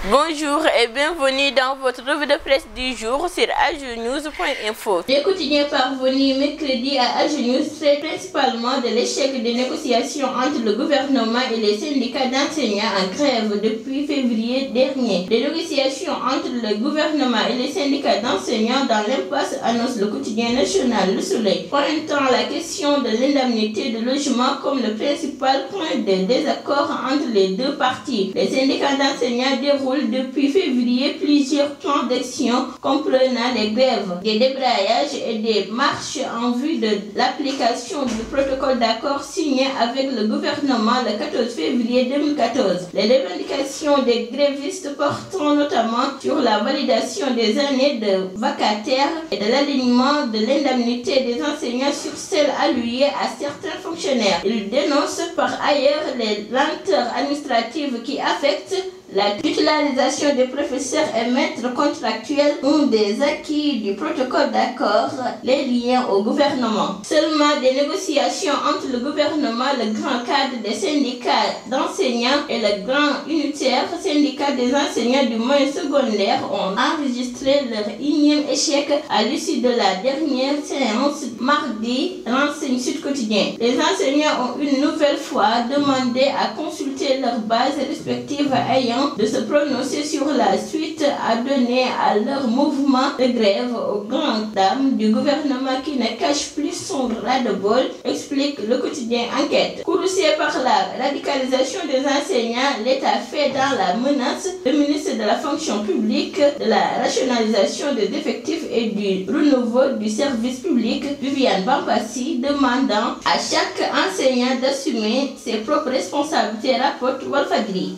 Bonjour et bienvenue dans votre revue de presse du jour sur agenews.info. Le quotidien parvenu mercredi à Agenews traite principalement de l'échec des négociations entre le gouvernement et les syndicats d'enseignants en grève depuis février dernier. Les négociations entre le gouvernement et les syndicats d'enseignants dans l'impasse annonce le quotidien national Le Soleil, pointant la question de l'indemnité de logement comme le principal point de désaccord entre les deux parties. Les syndicats d'enseignants déroulent depuis février plusieurs plans d'action comprenant des grèves, des débrayages et des marches en vue de l'application du protocole d'accord signé avec le gouvernement le 14 février 2014. Les revendications des grévistes portant notamment sur la validation des années de vacataires et de l'alignement de l'indemnité des enseignants sur celle allouée à certains fonctionnaires. Ils dénoncent par ailleurs les lenteurs administratives qui affectent la titularisation des professeurs et maîtres contractuels, un des acquis du protocole d'accord, les liens au gouvernement. Seulement des négociations entre le gouvernement, le grand cadre des syndicats d'enseignants et le grand unitaire syndicat des enseignants du moyen secondaire ont enregistré leur énième échec à l'issue de la dernière séance mardi, renseigne Sud Quotidien. Les enseignants ont une nouvelle fois demandé à consulter leurs bases respectives ayant de se prononcer sur la suite à donner à leur mouvement de grève aux grandes dames du gouvernement qui ne cache plus son ras-le-bol, explique le quotidien Enquête. Courroucé par la radicalisation des enseignants, l'État fait dans la menace le ministre de la fonction publique, de la rationalisation des effectifs et du renouveau du service public, Viviane Bampassi, demandant à chaque enseignant d'assumer ses propres responsabilités, rapporte Walfadjri.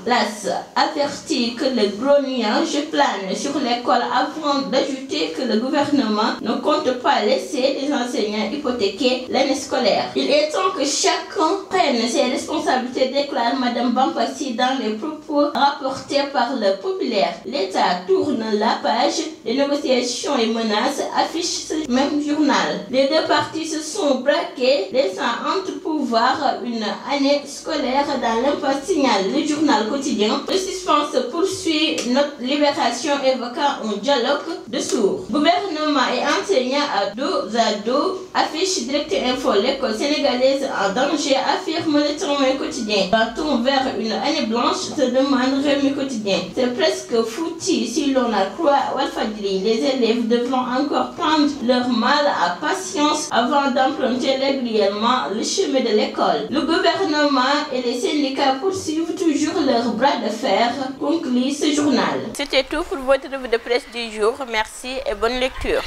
Avertit que le gros nuage plane sur l'école avant d'ajouter que le gouvernement ne compte pas laisser les enseignants hypothéquer l'année scolaire. Il est temps que chacun prenne ses responsabilités, déclare Madame Bampassi dans les propos rapportés par le Populaire. L'État tourne la page des négociations et menaces, affiche ce même journal. Les deux parties se sont braquées, laissant entrepouvoir une année scolaire dans l'impasse, signale le journal quotidien. Le suspense poursuit, notre libération évoquant un dialogue de sourds. Gouvernement et enseignants à dos, affiche Direct Info, l'école sénégalaise en danger, affirme le Témoin quotidien. Va-t-on vers une année blanche, se demande Rewmi quotidien. C'est presque foutu si l'on en croit Walfadjri. Les élèves devront encore prendre leur mal à patience avant d'emprunter régulièrement le chemin de l'école. Le gouvernement et les syndicats poursuivent toujours leur bras de fer, conclut ce journal. C'était tout pour votre revue de presse du jour. Merci et bonne lecture.